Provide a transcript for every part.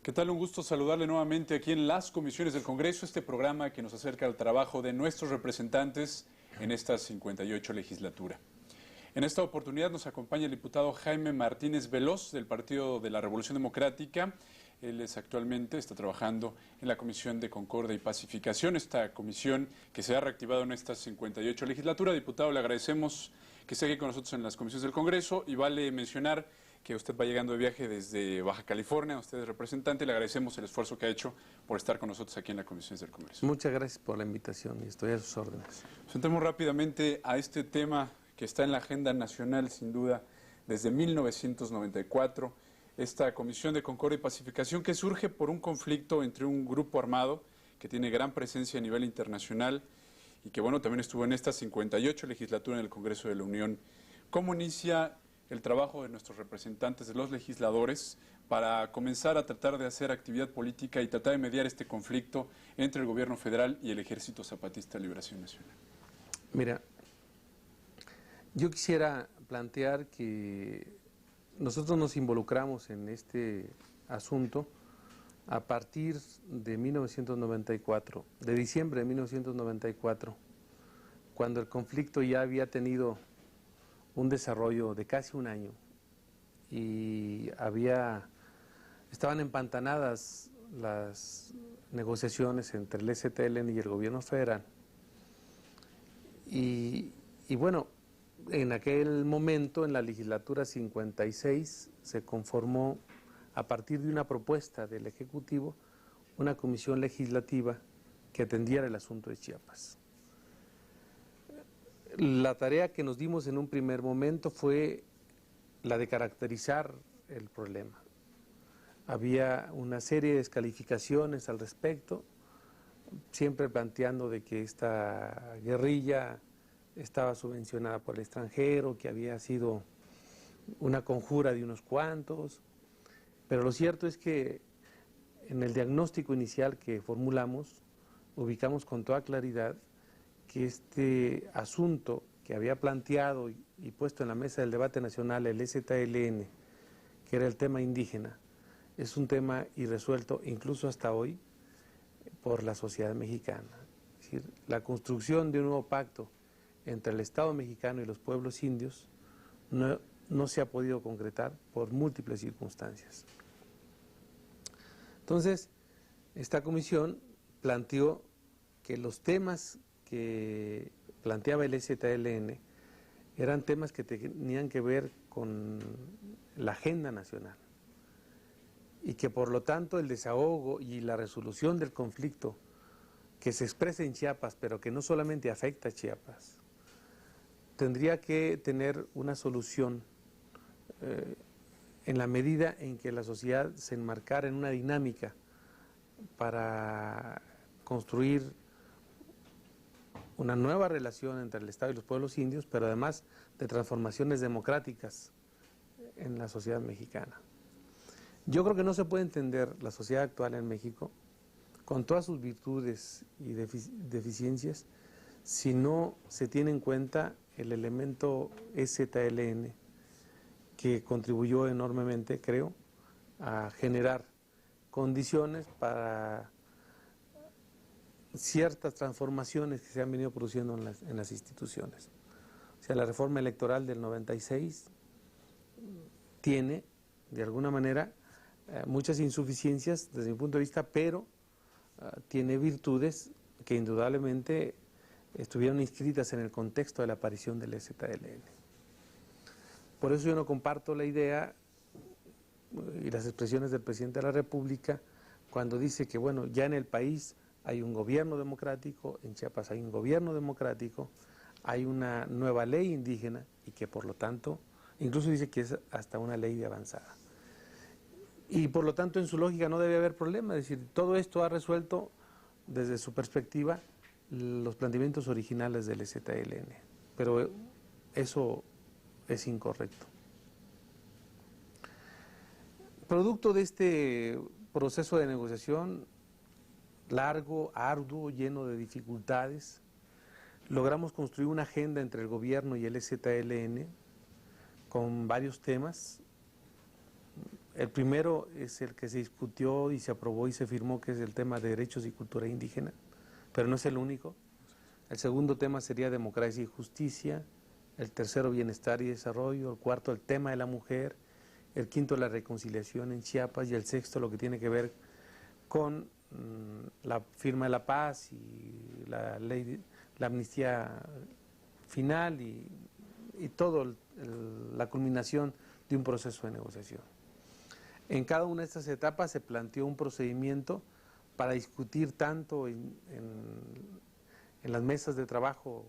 ¿Qué tal? Un gusto saludarle nuevamente aquí en las comisiones del Congreso, este programa que nos acerca al trabajo de nuestros representantes en esta 58 legislatura. En esta oportunidad nos acompaña el diputado Jaime Martínez Veloz del Partido de la Revolución Democrática. Él está trabajando en la Comisión de Concordia y Pacificación, esta comisión que se ha reactivado en esta 58 legislatura. Diputado, le agradecemos que esté aquí con nosotros en las comisiones del Congreso y vale mencionar que usted va llegando de viaje desde Baja California, usted es representante, y le agradecemos el esfuerzo que ha hecho por estar con nosotros aquí en las comisiones del Congreso. Muchas gracias por la invitación y estoy a sus órdenes. Entremos rápidamente a este tema que está en la agenda nacional, sin duda, desde 1994, esta Comisión de Concordia y Pacificación que surge por un conflicto entre un grupo armado que tiene gran presencia a nivel internacional y que, bueno, también estuvo en esta 58 legislatura en el Congreso de la Unión. ¿Cómo inicia el trabajo de nuestros representantes, de los legisladores, para comenzar a tratar de hacer actividad política y tratar de mediar este conflicto entre el gobierno federal y el Ejército Zapatista de Liberación Nacional? Mira, yo quisiera plantear que nosotros nos involucramos en este asunto a partir de 1994, de diciembre de 1994, cuando el conflicto ya había tenido un desarrollo de casi un año y estaban empantanadas las negociaciones entre el EZLN y el gobierno federal. Y bueno, en aquel momento, en la legislatura 56, se conformó, a partir de una propuesta del Ejecutivo, una comisión legislativa que atendiera el asunto de Chiapas. La tarea que nos dimos en un primer momento fue la de caracterizar el problema. Había una serie de descalificaciones al respecto, siempre planteando de que esta guerrilla estaba subvencionada por el extranjero, que había sido una conjura de unos cuantos, pero lo cierto es que en el diagnóstico inicial que formulamos, ubicamos con toda claridad que este asunto que había planteado y puesto en la mesa del debate nacional el EZLN, que era el tema indígena, es un tema irresuelto incluso hasta hoy por la sociedad mexicana. Es decir, la construcción de un nuevo pacto entre el Estado mexicano y los pueblos indios no se ha podido concretar por múltiples circunstancias. Entonces, esta comisión planteó que los temas que planteaba el EZLN eran temas que tenían que ver con la agenda nacional y que por lo tanto el desahogo y la resolución del conflicto que se expresa en Chiapas, pero que no solamente afecta a Chiapas, tendría que tener una solución en la medida en que la sociedad se enmarcara en una dinámica para construir una nueva relación entre el Estado y los pueblos indios, pero además de transformaciones democráticas en la sociedad mexicana. Yo creo que no se puede entender la sociedad actual en México, con todas sus virtudes y deficiencias, si no se tiene en cuenta el elemento EZLN, que contribuyó enormemente, creo, a generar condiciones para ciertas transformaciones que se han venido produciendo en las instituciones. O sea, la reforma electoral del 96 tiene, de alguna manera, muchas insuficiencias desde mi punto de vista, pero tiene virtudes que indudablemente estuvieron inscritas en el contexto de la aparición del EZLN. Por eso yo no comparto la idea y las expresiones del presidente de la República cuando dice que, bueno, ya en el país hay un gobierno democrático, en Chiapas hay un gobierno democrático, hay una nueva ley indígena y que por lo tanto, incluso dice que es hasta una ley de avanzada. y por lo tanto en su lógica no debe haber problema. Es decir, todo esto ha resuelto desde su perspectiva los planteamientos originales del EZLN, pero eso es incorrecto. Producto de este proceso de negociación largo, arduo, lleno de dificultades, logramos construir una agenda entre el gobierno y el EZLN con varios temas. El primero es el que se discutió y se aprobó y se firmó, que es el tema de derechos y cultura indígena, pero no es el único. El segundo tema sería democracia y justicia, el tercero bienestar y desarrollo, el cuarto el tema de la mujer, el quinto la reconciliación en Chiapas y el sexto lo que tiene que ver con la firma de la paz y la ley, la amnistía final y todo la culminación de un proceso de negociación. En cada una de estas etapas se planteó un procedimiento para discutir tanto en las mesas de trabajo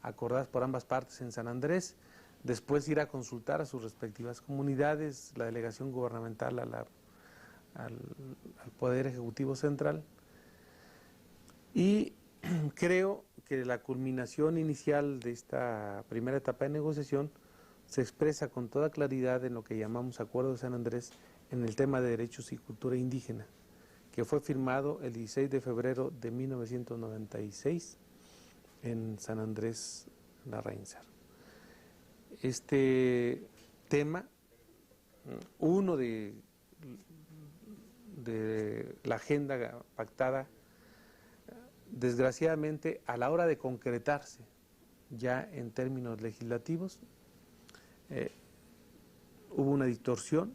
acordadas por ambas partes en San Andrés, después ir a consultar a sus respectivas comunidades, la delegación gubernamental al Poder Ejecutivo Central, y creo que la culminación inicial de esta primera etapa de negociación se expresa con toda claridad en lo que llamamos Acuerdo de San Andrés en el tema de derechos y cultura indígena, que fue firmado el 16 de febrero de 1996 en San Andrés Larraínzar. Este tema, uno de la agenda pactada, desgraciadamente a la hora de concretarse ya en términos legislativos, hubo una distorsión,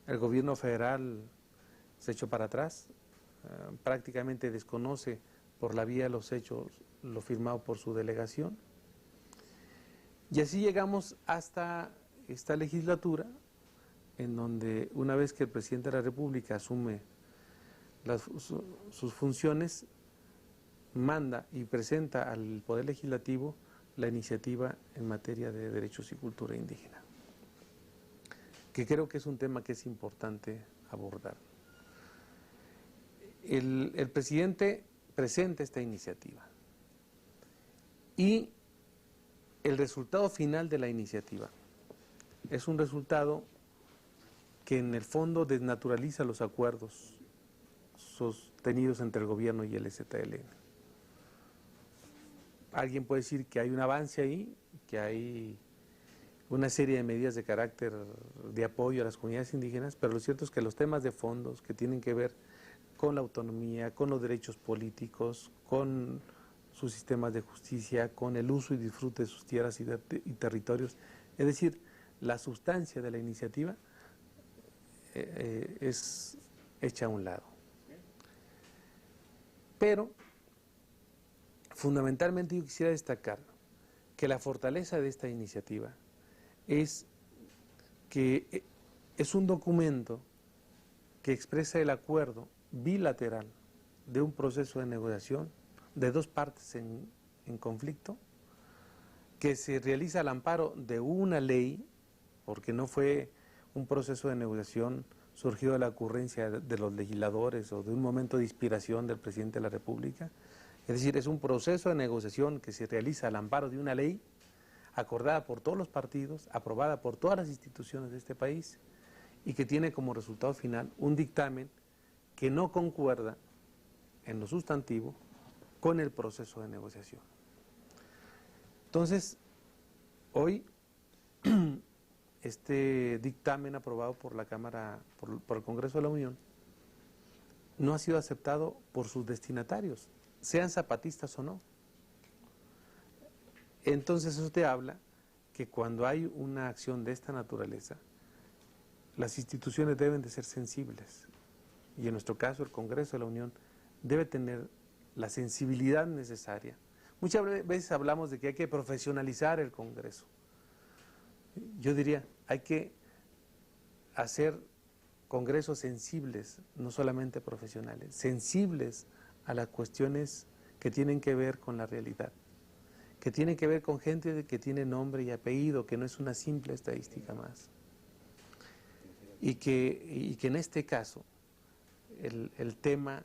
el gobierno federal se echó para atrás, prácticamente desconoce por la vía de los hechos lo firmado por su delegación, y así llegamos hasta esta legislatura, en donde una vez que el presidente de la República asume sus funciones, manda y presenta al Poder Legislativo la iniciativa en materia de derechos y cultura indígena, que creo que es un tema que es importante abordar. El presidente presenta esta iniciativa y el resultado final de la iniciativa es un resultado que en el fondo desnaturaliza los acuerdos sostenidos entre el gobierno y el EZLN. Alguien puede decir que hay un avance ahí, que hay una serie de medidas de carácter de apoyo a las comunidades indígenas, pero lo cierto es que los temas de fondos que tienen que ver con la autonomía, con los derechos políticos, con sus sistemas de justicia, con el uso y disfrute de sus tierras y territorios, es decir, la sustancia de la iniciativa es hecha a un lado. Pero fundamentalmente yo quisiera destacar que la fortaleza de esta iniciativa es que es un documento que expresa el acuerdo bilateral de un proceso de negociación de dos partes en conflicto, que se realiza al amparo de una ley, porque no fue un proceso de negociación surgido de la ocurrencia de los legisladores o de un momento de inspiración del presidente de la República. Es decir, es un proceso de negociación que se realiza al amparo de una ley acordada por todos los partidos, aprobada por todas las instituciones de este país y que tiene como resultado final un dictamen que no concuerda en lo sustantivo con el proceso de negociación. Entonces, hoy este dictamen aprobado por la Cámara, por el Congreso de la Unión, no ha sido aceptado por sus destinatarios, sean zapatistas o no. Entonces eso te habla que cuando hay una acción de esta naturaleza, las instituciones deben de ser sensibles. Y en nuestro caso el Congreso de la Unión debe tener la sensibilidad necesaria. Muchas veces hablamos de que hay que profesionalizar el Congreso. Yo diría, hay que hacer congresos sensibles, no solamente profesionales, sensibles a las cuestiones que tienen que ver con la realidad, que tienen que ver con gente que tiene nombre y apellido, que no es una simple estadística más. y que en este caso el tema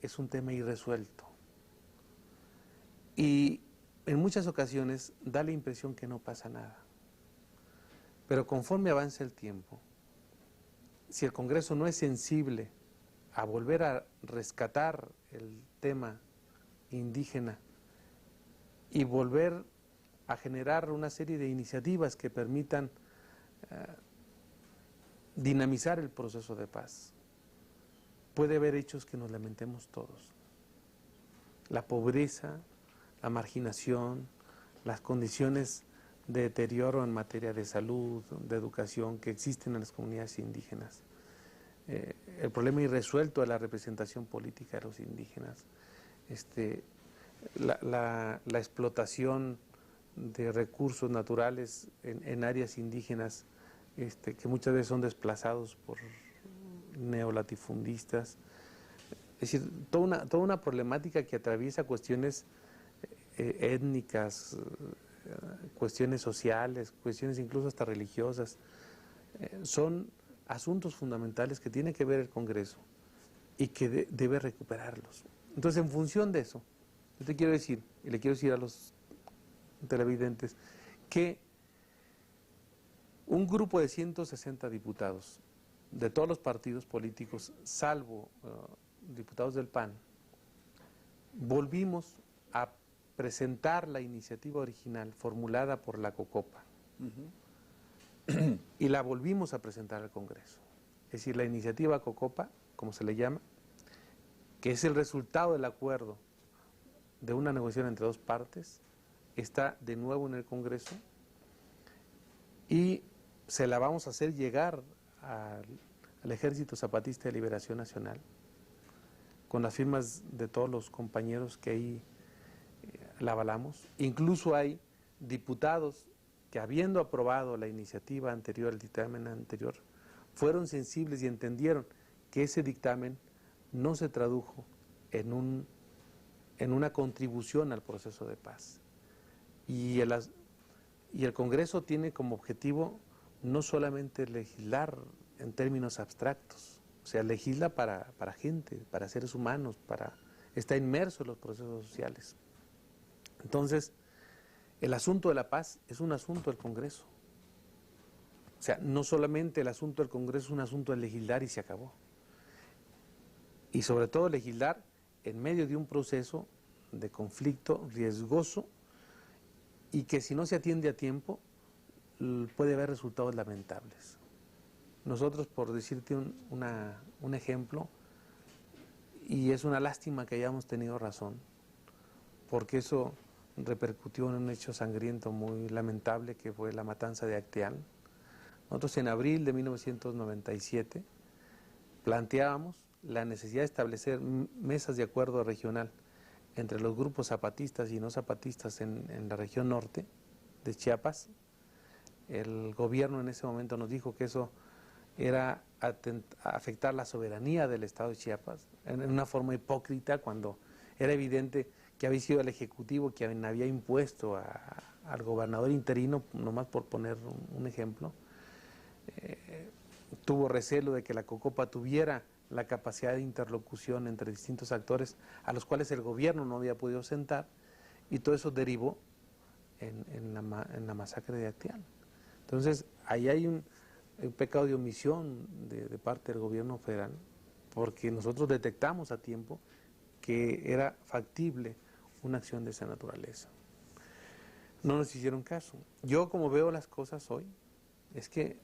es un tema irresuelto. Y en muchas ocasiones da la impresión que no pasa nada. Pero conforme avanza el tiempo, si el Congreso no es sensible a volver a rescatar el tema indígena y volver a generar una serie de iniciativas que permitan dinamizar el proceso de paz, puede haber hechos que nos lamentemos todos. La pobreza, la marginación, las condiciones de deterioro en materia de salud, de educación que existen en las comunidades indígenas, el problema irresuelto de la representación política de los indígenas, la explotación de recursos naturales en áreas indígenas que muchas veces son desplazados por neolatifundistas. Es decir, toda una problemática que atraviesa cuestiones étnicas, cuestiones sociales, cuestiones incluso hasta religiosas. Son asuntos fundamentales que tiene que ver el Congreso y que debe recuperarlos. Entonces, en función de eso, yo te quiero decir, y le quiero decir a los televidentes, que un grupo de 160 diputados de todos los partidos políticos, salvo diputados del PAN, volvimos a presentar la iniciativa original formulada por la COCOPA y la volvimos a presentar al Congreso. Es decir, la iniciativa COCOPA, como se le llama, que es el resultado del acuerdo de una negociación entre dos partes, está de nuevo en el Congreso y se la vamos a hacer llegar al Ejército Zapatista de Liberación Nacional con las firmas de todos los compañeros que ahí la avalamos. Incluso hay diputados que, habiendo aprobado la iniciativa anterior, el dictamen anterior, fueron sensibles y entendieron que ese dictamen no se tradujo en una contribución al proceso de paz. Y el Congreso tiene como objetivo no solamente legislar en términos abstractos, o sea, legisla para gente, para seres humanos, está inmerso en los procesos sociales. Entonces, el asunto de la paz es un asunto del Congreso. O sea, no solamente el asunto del Congreso es un asunto de legislar y se acabó. Y sobre todo legislar en medio de un proceso de conflicto riesgoso y que si no se atiende a tiempo puede haber resultados lamentables. Nosotros, por decirte un ejemplo, y es una lástima que hayamos tenido razón, porque eso repercutió en un hecho sangriento muy lamentable que fue la matanza de Acteal. Nosotros en abril de 1997 planteábamos la necesidad de establecer mesas de acuerdo regional entre los grupos zapatistas y no zapatistas en la región norte de Chiapas. El gobierno en ese momento nos dijo que eso era afectar la soberanía del Estado de Chiapas, en una forma hipócrita, cuando era evidente que había sido el Ejecutivo quien había impuesto al gobernador interino, nomás por poner un ejemplo. Tuvo recelo de que la COCOPA tuviera la capacidad de interlocución entre distintos actores a los cuales el gobierno no había podido sentar, y todo eso derivó en la masacre de Acteal. Entonces, ahí hay un pecado de omisión de parte del gobierno federal, porque nosotros detectamos a tiempo que era factible una acción de esa naturaleza. No nos hicieron caso. Yo, como veo las cosas hoy, es que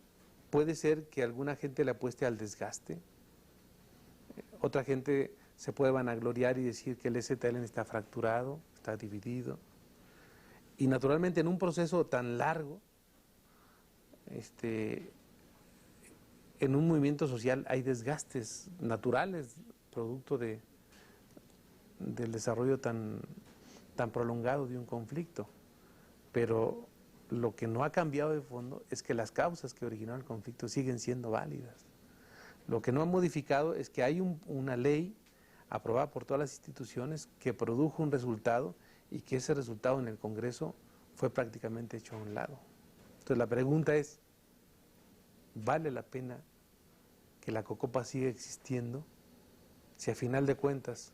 puede ser que alguna gente le apueste al desgaste, otra gente se puede vanagloriar y decir que el EZLN está fracturado, está dividido, y naturalmente en un proceso tan largo, en un movimiento social hay desgastes naturales, producto del desarrollo tan prolongado de un conflicto. Pero lo que no ha cambiado de fondo es que las causas que originaron el conflicto siguen siendo válidas. Lo que no ha modificado es que hay una ley aprobada por todas las instituciones que produjo un resultado y que ese resultado en el Congreso fue prácticamente hecho a un lado. Entonces la pregunta es, ¿vale la pena que la COCOPA siga existiendo si a final de cuentas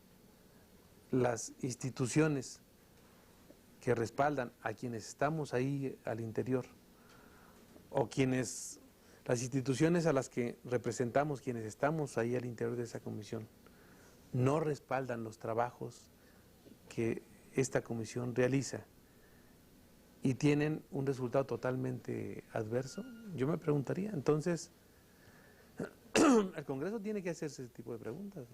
las instituciones que respaldan a quienes estamos ahí al interior, o las instituciones a las que representamos quienes estamos ahí al interior de esa comisión, no respaldan los trabajos que esta comisión realiza y tienen un resultado totalmente adverso? Yo me preguntaría, entonces, el Congreso tiene que hacerse ese tipo de preguntas.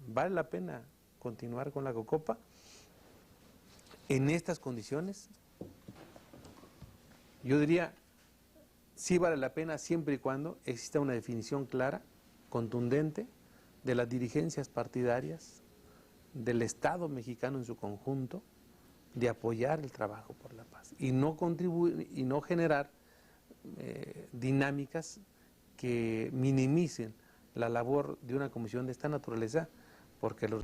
¿Vale la pena continuar con la COCOPA en estas condiciones? Yo diría, sí vale la pena siempre y cuando exista una definición clara, contundente, de las dirigencias partidarias, del Estado mexicano en su conjunto, de apoyar el trabajo por la paz y no contribuir y no generar dinámicas que minimicen la labor de una comisión de esta naturaleza, porque los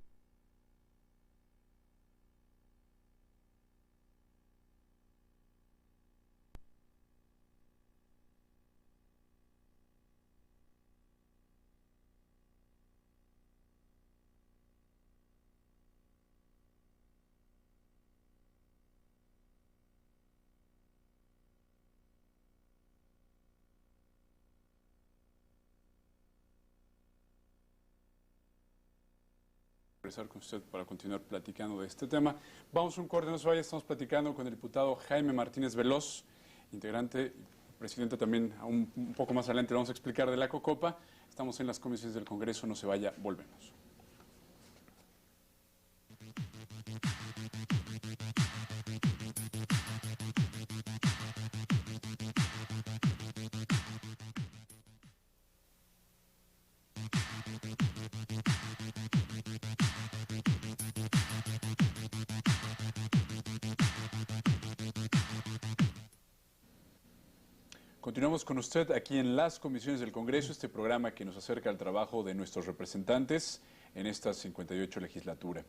Regresar con usted para continuar platicando de este tema. Vamos a un corte, no se vaya, estamos platicando con el diputado Jaime Martínez Veloz, integrante, presidente también, un poco más adelante le vamos a explicar de la COCOPA. Estamos en las comisiones del Congreso, no se vaya, volvemos. Continuamos con usted aquí en las comisiones del Congreso, este programa que nos acerca al trabajo de nuestros representantes en esta 58 legislatura.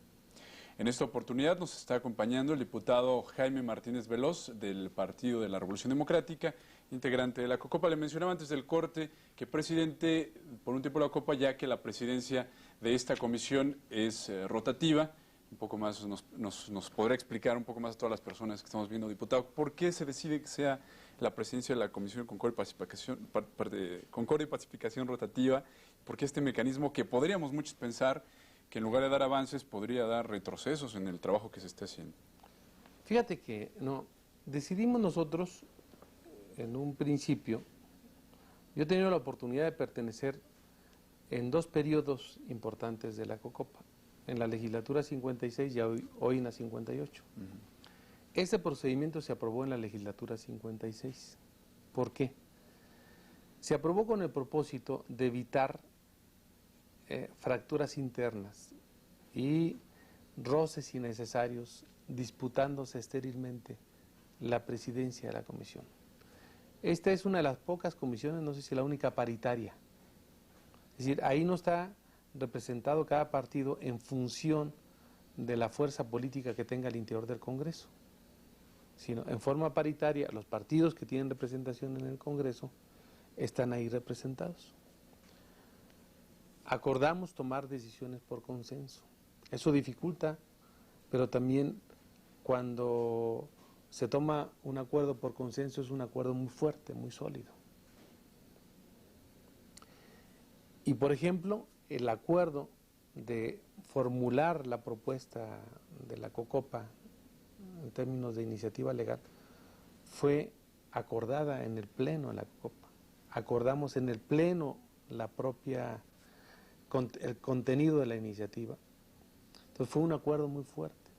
En esta oportunidad nos está acompañando el diputado Jaime Martínez Veloz del Partido de la Revolución Democrática, integrante de la COCOPA. Le mencionaba antes del corte que presidente por un tiempo de la COCOPA, ya que la presidencia de esta comisión es rotativa. Un poco más nos podrá explicar un poco más a todas las personas que estamos viendo, diputado, ¿por qué se decide que sea la presidencia de la Comisión de Concordia y Pacificación rotativa? ¿Por qué este mecanismo que podríamos muchos pensar que en lugar de dar avances podría dar retrocesos en el trabajo que se esté haciendo? Fíjate que decidimos nosotros en un principio. Yo he tenido la oportunidad de pertenecer en dos periodos importantes de la COCOPA, en la legislatura 56 y hoy en la 58. Ese procedimiento se aprobó en la legislatura 56. ¿Por qué? Se aprobó con el propósito de evitar fracturas internas y roces innecesarios disputándose estérilmente la presidencia de la comisión. Esta es una de las pocas comisiones, no sé si la única, paritaria. Es decir, ahí no está representado cada partido en función de la fuerza política que tenga al interior del Congreso, sino en forma paritaria los partidos que tienen representación en el Congreso están ahí representados. Acordamos tomar decisiones por consenso. Eso dificulta, pero también cuando se toma un acuerdo por consenso es un acuerdo muy fuerte, muy sólido. Y por ejemplo, el acuerdo de formular la propuesta de la COCOPA en términos de iniciativa legal fue acordada en el pleno de la COCOPA. Acordamos en el pleno el contenido de la iniciativa. Entonces fue un acuerdo muy fuerte.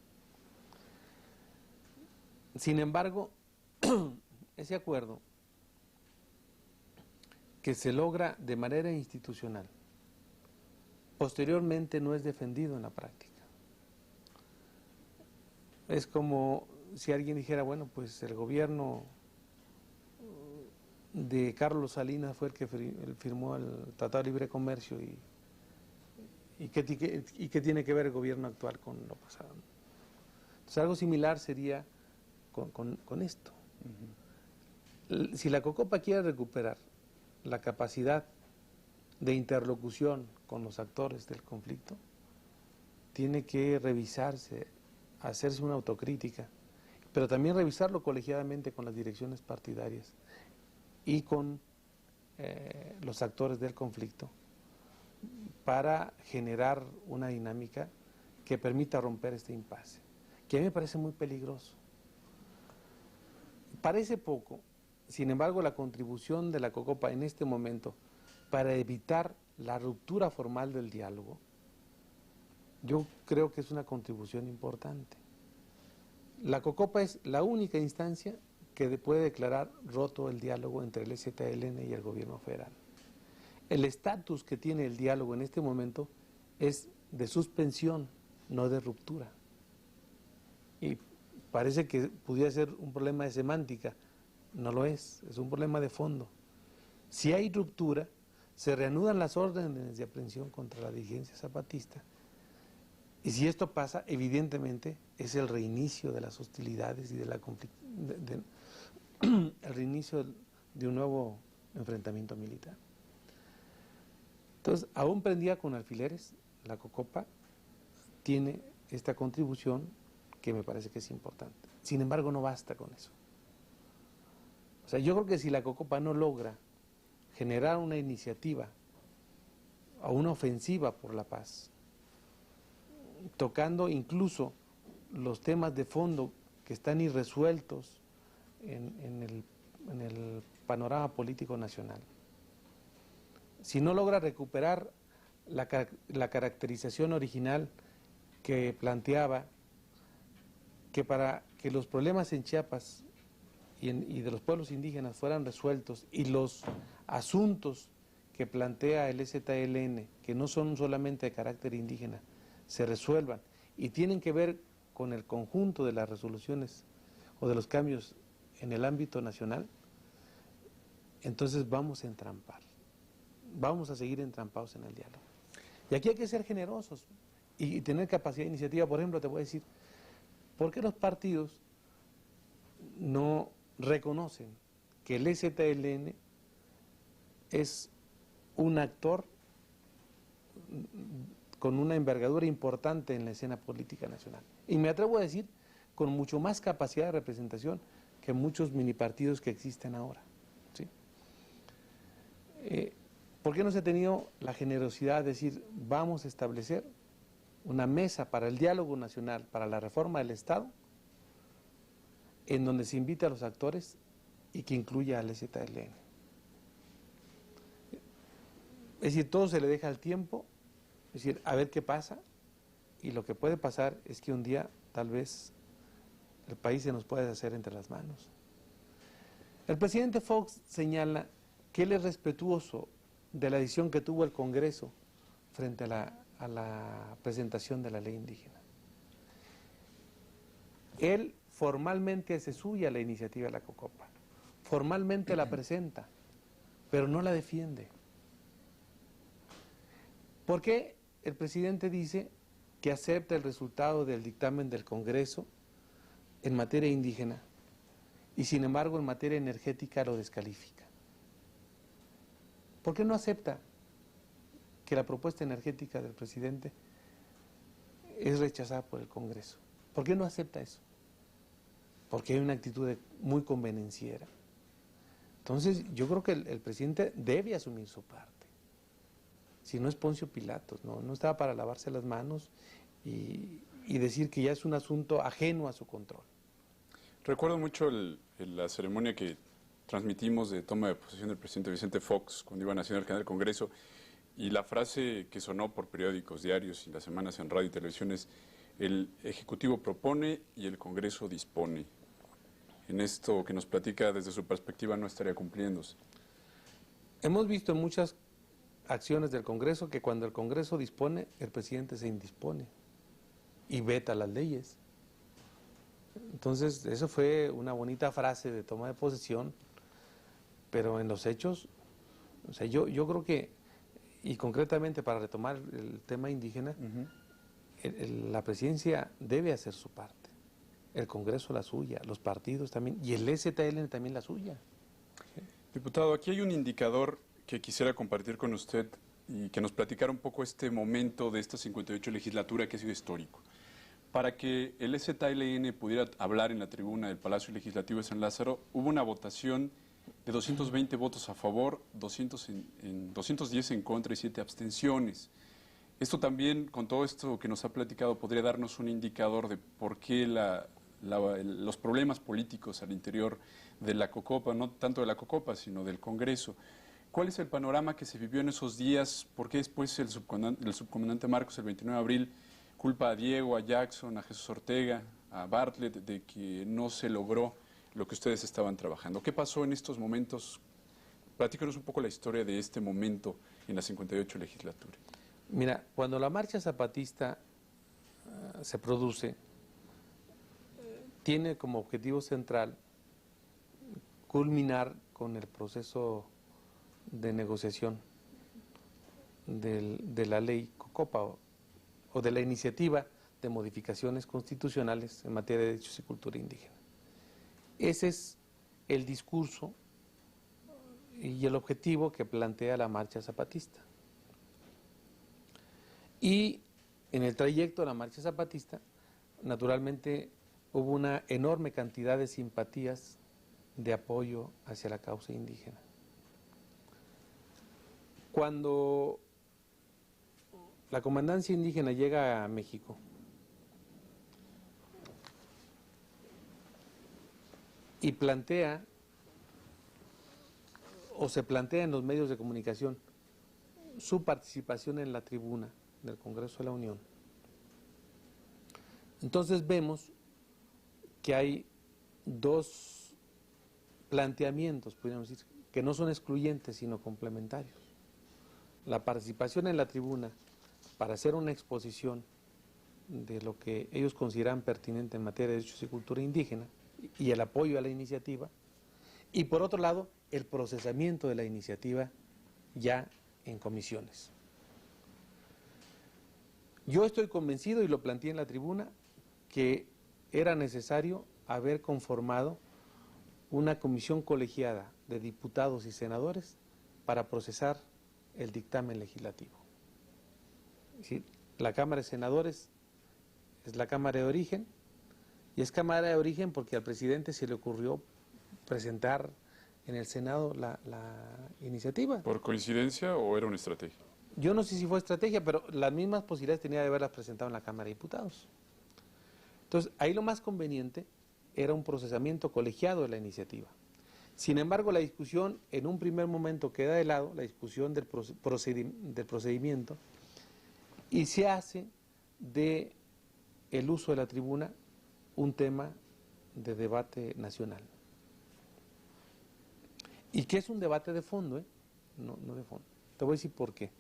Sin embargo, ese acuerdo que se logra de manera institucional, posteriormente no es defendido en la práctica. Es como si alguien dijera, bueno, pues el gobierno de Carlos Salinas fue el que firmó el Tratado de Libre Comercio y qué tiene que ver el gobierno actual con lo pasado. Entonces algo similar sería con esto. Si la COCOPA quiere recuperar la capacidad de interlocución con los actores del conflicto, tiene que revisarse, hacerse una autocrítica, pero también revisarlo colegiadamente con las direcciones partidarias y con los actores del conflicto para generar una dinámica que permita romper este impasse, que a mí me parece muy peligroso. Parece poco, sin embargo, la contribución de la COCOPA en este momento para evitar la ruptura formal del diálogo, yo creo que es una contribución importante. La COCOPA es la única instancia que puede declarar roto el diálogo entre el EZLN y el gobierno federal. El estatus que tiene el diálogo en este momento es de suspensión, no de ruptura. Y parece que pudiera ser un problema de semántica. No lo es un problema de fondo. Si hay ruptura, se reanudan las órdenes de aprehensión contra la dirigencia zapatista. Y si esto pasa, evidentemente es el reinicio de las hostilidades y de la el reinicio de un nuevo enfrentamiento militar. Entonces, aún prendida con alfileres, la COCOPA tiene esta contribución que me parece que es importante. Sin embargo, no basta con eso. O sea, yo creo que si la COCOPA no logra generar una iniciativa o una ofensiva por la paz, tocando incluso los temas de fondo que están irresueltos en el panorama político nacional, si no logra recuperar la caracterización original que planteaba que para que los problemas en Chiapas y de los pueblos indígenas fueran resueltos y los asuntos que plantea el EZLN, que no son solamente de carácter indígena, se resuelvan y tienen que ver con el conjunto de las resoluciones o de los cambios en el ámbito nacional, entonces vamos a entrampar, vamos a seguir entrampados en el diálogo. Y aquí hay que ser generosos y tener capacidad de iniciativa. Por ejemplo, te voy a decir, ¿por qué los partidos no reconocen que el EZLN es un actor con una envergadura importante en la escena política nacional? Y me atrevo a decir, con mucho más capacidad de representación que muchos minipartidos que existen ahora, ¿sí? ¿Por qué no se ha tenido la generosidad de decir, vamos a establecer una mesa para el diálogo nacional, para la reforma del Estado, en donde se invite a los actores y que incluya al EZLN? Es decir, todo se le deja al tiempo, es decir, a ver qué pasa, y lo que puede pasar es que un día tal vez el país se nos puede hacer entre las manos. El presidente Fox señala que él es respetuoso de la decisión que tuvo el Congreso frente a la presentación de la ley indígena. Él formalmente hace suya la iniciativa de la COCOPA, formalmente la presenta, pero no la defiende. ¿Por qué el presidente dice que acepta el resultado del dictamen del Congreso en materia indígena y sin embargo en materia energética lo descalifica? ¿Por qué no acepta que la propuesta energética del presidente es rechazada por el Congreso? ¿Por qué no acepta eso? Porque hay una actitud muy convenenciera. Entonces, yo creo que el presidente debe asumir su parte. Si no es Poncio Pilatos, no estaba para lavarse las manos y decir que ya es un asunto ajeno a su control. Recuerdo mucho la ceremonia que transmitimos de toma de posesión del presidente Vicente Fox cuando iba a nacer al canal del Congreso, y la frase que sonó por periódicos, diarios y las semanas en radio y televisión es: el Ejecutivo propone y el Congreso dispone. En esto que nos platica desde su perspectiva no estaría cumpliéndose. Hemos visto en muchas acciones del Congreso que cuando el Congreso dispone, el presidente se indispone y veta las leyes. Entonces, eso fue una bonita frase de toma de posesión, pero en los hechos, o sea, yo creo que, y concretamente para retomar el tema indígena, la presidencia debe hacer su parte, el Congreso la suya, los partidos también, y el EZLN también la suya. Diputado, aquí hay un indicador que quisiera compartir con usted y que nos platicara un poco este momento de esta 58 legislatura que ha sido histórico. Para que el ZLN pudiera hablar en la tribuna del Palacio Legislativo de San Lázaro, hubo una votación de 220 votos a favor, 210 en contra y 7 abstenciones. Esto también, con todo esto que nos ha platicado, podría darnos un indicador de por qué los problemas políticos al interior de la COCOPA, no tanto de la COCOPA, sino del Congreso. ¿Cuál es el panorama que se vivió en esos días? ¿Por qué después el subcomandante Marcos, el 29 de abril, culpa a Diego, a Jackson, a Jesús Ortega, a Bartlett, de que no se logró lo que ustedes estaban trabajando? ¿Qué pasó en estos momentos? Platícanos un poco la historia de este momento en la 58 legislatura. Mira, cuando la marcha zapatista se produce, tiene como objetivo central culminar con el proceso de negociación de la ley COCOPA o de la iniciativa de modificaciones constitucionales en materia de derechos y cultura indígena. Ese es el discurso y el objetivo que plantea la marcha zapatista. Y en el trayecto de la marcha zapatista, naturalmente, hubo una enorme cantidad de simpatías de apoyo hacia la causa indígena. Cuando la comandancia indígena llega a México, y plantea, o se plantea en los medios de comunicación, su participación en la tribuna del Congreso de la Unión, entonces vemos que hay dos planteamientos, podríamos decir, que no son excluyentes, sino complementarios. La participación en la tribuna para hacer una exposición de lo que ellos consideran pertinente en materia de derechos y cultura indígena y el apoyo a la iniciativa, y por otro lado, el procesamiento de la iniciativa ya en comisiones. Yo estoy convencido, y lo planteé en la tribuna, que era necesario haber conformado una comisión colegiada de diputados y senadores para procesar el dictamen legislativo. Es decir, la Cámara de Senadores es la Cámara de origen, y es Cámara de origen porque al presidente se le ocurrió presentar en el Senado la iniciativa. ¿Por coincidencia o era una estrategia? Yo no sé si fue estrategia, pero las mismas posibilidades tenía de haberlas presentado en la Cámara de Diputados. Entonces, ahí lo más conveniente era un procesamiento colegiado de la iniciativa. Sin embargo, la discusión en un primer momento queda de lado, la discusión del procedimiento, y se hace de el uso de la tribuna un tema de debate nacional. Y que es un debate de fondo, no de fondo. Te voy a decir por qué.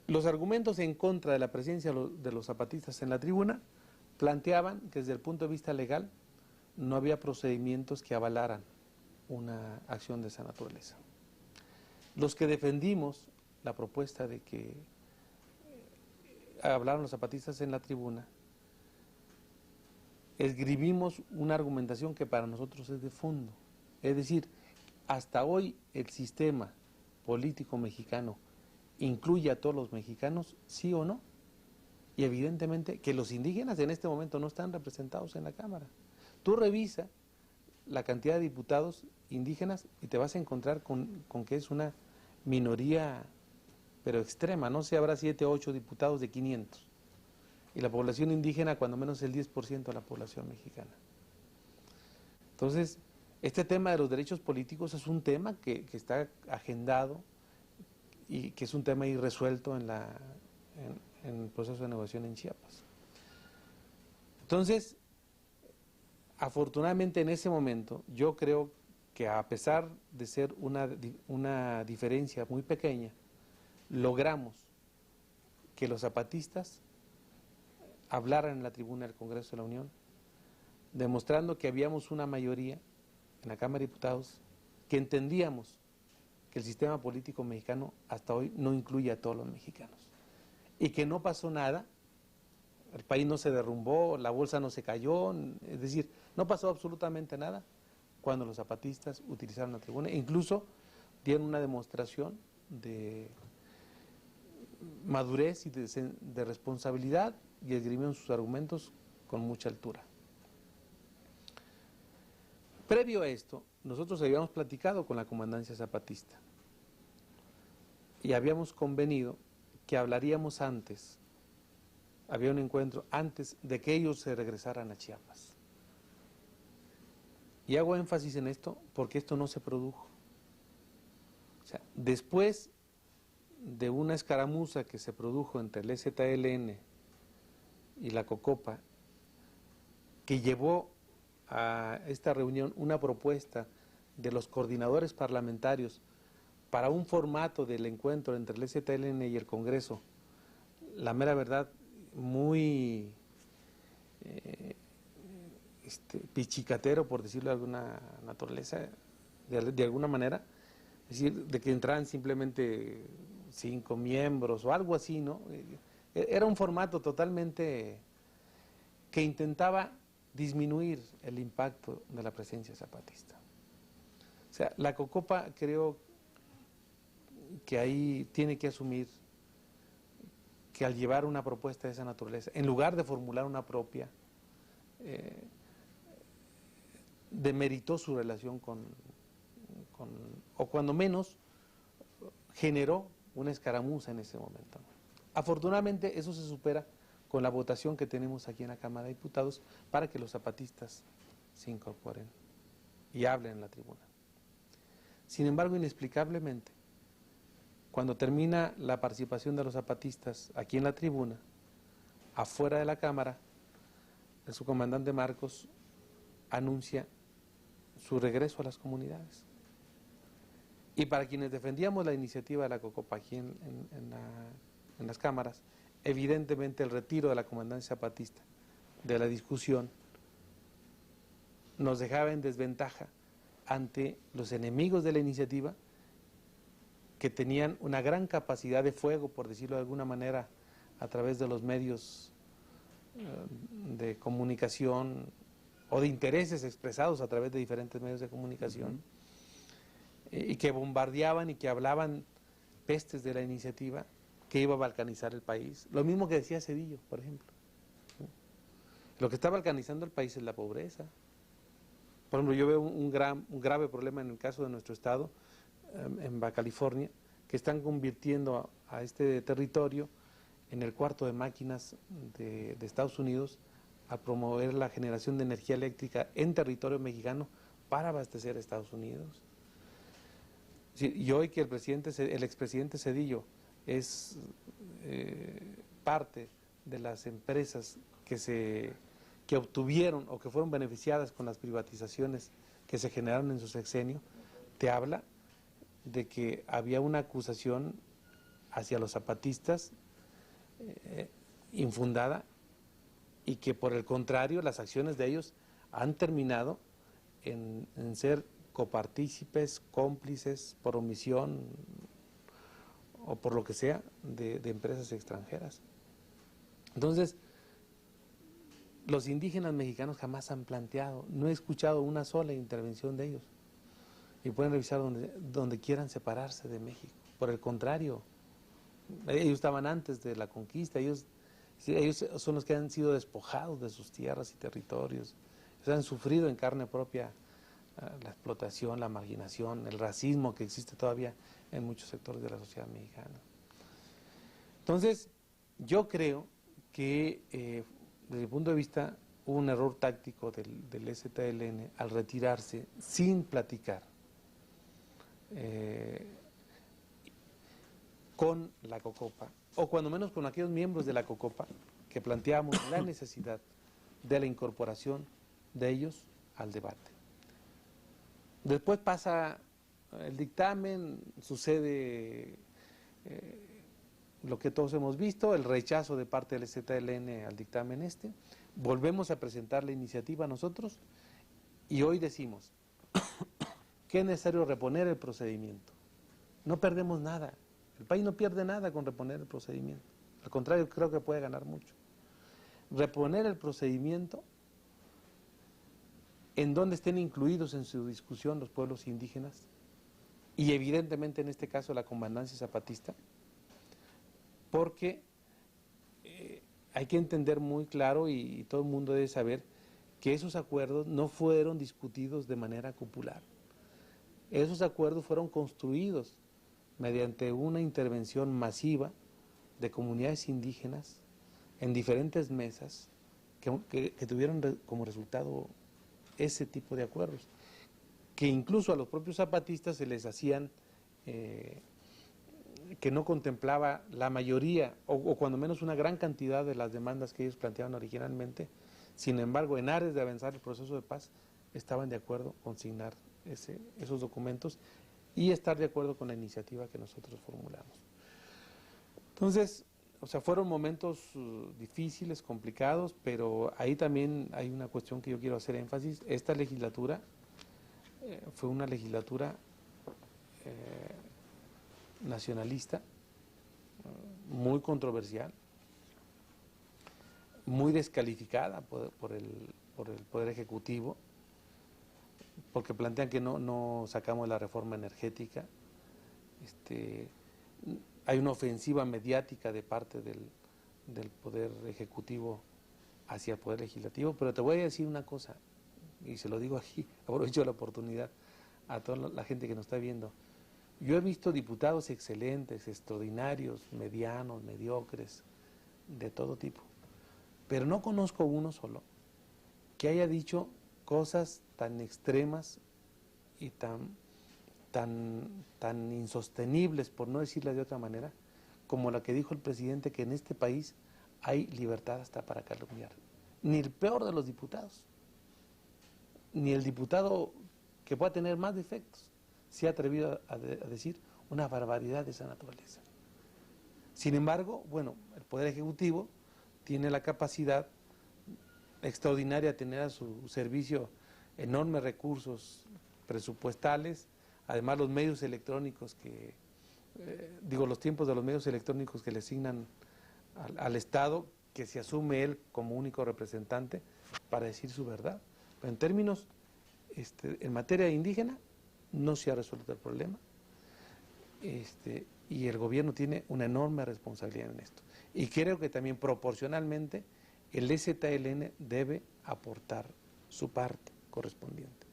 Los argumentos en contra de la presencia de los zapatistas en la tribuna planteaban que desde el punto de vista legal no había procedimientos que avalaran una acción de esa naturaleza. Los que defendimos la propuesta de que hablaron los zapatistas en la tribuna, esgribimos una argumentación que para nosotros es de fondo. Es decir, hasta hoy el sistema político mexicano incluye a todos los mexicanos, sí o no. Y evidentemente que los indígenas en este momento no están representados en la Cámara. Tú revisa la cantidad de diputados indígenas y te vas a encontrar con que es una minoría, pero extrema. No sé, habrá 7 o 8 diputados de 500. Y la población indígena, cuando menos el 10% de la población mexicana. Entonces, este tema de los derechos políticos es un tema que está agendado y que es un tema irresuelto en el proceso de negociación en Chiapas. Entonces, afortunadamente en ese momento, yo creo que a pesar de ser una diferencia muy pequeña, logramos que los zapatistas hablaran en la tribuna del Congreso de la Unión, demostrando que habíamos una mayoría en la Cámara de Diputados que entendíamos que el sistema político mexicano hasta hoy no incluye a todos los mexicanos y que no pasó nada, el país no se derrumbó, la bolsa no se cayó, es decir, no pasó absolutamente nada cuando los zapatistas utilizaron la tribuna, incluso dieron una demostración de madurez y de responsabilidad y esgrimieron sus argumentos con mucha altura. Previo a esto, nosotros habíamos platicado con la comandancia zapatista y habíamos convenido que hablaríamos antes, había un encuentro antes de que ellos se regresaran a Chiapas. Y hago énfasis en esto porque esto no se produjo. O sea, después de una escaramuza que se produjo entre el EZLN y la COCOPA, que llevó a esta reunión una propuesta de los coordinadores parlamentarios para un formato del encuentro entre el EZLN y el Congreso, la mera verdad, muy pichicatero, por decirlo de alguna naturaleza, de alguna manera, es decir, de que entraran simplemente 5 miembros o algo así, ¿no? Era un formato totalmente que intentaba disminuir el impacto de la presencia zapatista. O sea, la COCOPA creo que ahí tiene que asumir que al llevar una propuesta de esa naturaleza, en lugar de formular una propia, demeritó su relación o cuando menos generó una escaramuza en ese momento. Afortunadamente eso se supera con la votación que tenemos aquí en la Cámara de Diputados para que los zapatistas se incorporen y hablen en la tribuna. Sin embargo, inexplicablemente, cuando termina la participación de los zapatistas aquí en la tribuna, afuera de la Cámara, el subcomandante Marcos anuncia su regreso a las comunidades. Y para quienes defendíamos la iniciativa de la COCOPA aquí en las cámaras, evidentemente el retiro de la comandancia zapatista de la discusión nos dejaba en desventaja ante los enemigos de la iniciativa, que tenían una gran capacidad de fuego, por decirlo de alguna manera, a través de los medios de comunicación o de intereses expresados a través de diferentes medios de comunicación, y que bombardeaban y que hablaban pestes de la iniciativa que iba a balcanizar el país. Lo mismo que decía Zedillo, por ejemplo. Lo que está balcanizando el país es la pobreza. Por ejemplo, yo veo un grave problema en el caso de nuestro estado, en Baja California, que están convirtiendo a este territorio en el cuarto de máquinas de Estados Unidos a promover la generación de energía eléctrica en territorio mexicano para abastecer a Estados Unidos. Y hoy que el expresidente Zedillo es parte de las empresas que obtuvieron o que fueron beneficiadas con las privatizaciones que se generaron en su sexenio, te habla de que había una acusación hacia los zapatistas infundada, y que por el contrario las acciones de ellos han terminado en ser copartícipes, cómplices por omisión o por lo que sea de empresas extranjeras. Entonces, los indígenas mexicanos jamás han planteado, no he escuchado una sola intervención de ellos, y pueden revisar donde quieran separarse de México. Por el contrario, ellos estaban antes de la conquista, ellos son los que han sido despojados de sus tierras y territorios, ellos han sufrido en carne propia la explotación, la marginación, el racismo que existe todavía en muchos sectores de la sociedad mexicana. Entonces, yo creo que desde mi punto de vista hubo un error táctico del EZLN al retirarse sin platicar con la COCOPA, o cuando menos con aquellos miembros de la COCOPA que planteamos la necesidad de la incorporación de ellos al debate. Después pasa el dictamen, sucede lo que todos hemos visto, el rechazo de parte del EZLN al dictamen volvemos a presentar la iniciativa nosotros, y hoy decimos que es necesario reponer el procedimiento. No perdemos nada, el país no pierde nada con reponer el procedimiento, al contrario, creo que puede ganar mucho. Reponer el procedimiento en donde estén incluidos en su discusión los pueblos indígenas, y evidentemente en este caso la comandancia zapatista, porque hay que entender muy claro y todo el mundo debe saber que esos acuerdos no fueron discutidos de manera popular. Esos acuerdos fueron construidos mediante una intervención masiva de comunidades indígenas en diferentes mesas que tuvieron como resultado ese tipo de acuerdos, que incluso a los propios zapatistas se les hacían que no contemplaba la mayoría o cuando menos una gran cantidad de las demandas que ellos planteaban originalmente. Sin embargo, en aras de avanzar el proceso de paz, estaban de acuerdo con signar esos documentos y estar de acuerdo con la iniciativa que nosotros formulamos. Entonces, o sea, fueron momentos difíciles, complicados, pero ahí también hay una cuestión que yo quiero hacer énfasis. Esta legislatura fue una legislatura nacionalista, muy controversial, muy descalificada por el Poder Ejecutivo, porque plantean que no sacamos la reforma energética. Hay una ofensiva mediática de parte del Poder Ejecutivo hacia el Poder Legislativo, pero te voy a decir una cosa, y se lo digo aquí, aprovecho la oportunidad a toda la gente que nos está viendo. Yo he visto diputados excelentes, extraordinarios, medianos, mediocres, de todo tipo, pero no conozco uno solo que haya dicho cosas tan extremas y tan insostenibles, por no decirlas de otra manera, como la que dijo el presidente, que en este país hay libertad hasta para calumniar. Ni el peor de los diputados, ni el diputado que pueda tener más defectos, se ha atrevido a decir una barbaridad de esa naturaleza. Sin embargo, bueno, el Poder Ejecutivo tiene la capacidad extraordinaria de tener a su servicio enormes recursos presupuestales, además los medios electrónicos los tiempos de los medios electrónicos que le asignan al Estado, que se asume él como único representante para decir su verdad. Pero en términos, en materia indígena, no se ha resuelto el problema, y el gobierno tiene una enorme responsabilidad en esto. Y creo que también proporcionalmente el EZLN debe aportar su parte correspondiente.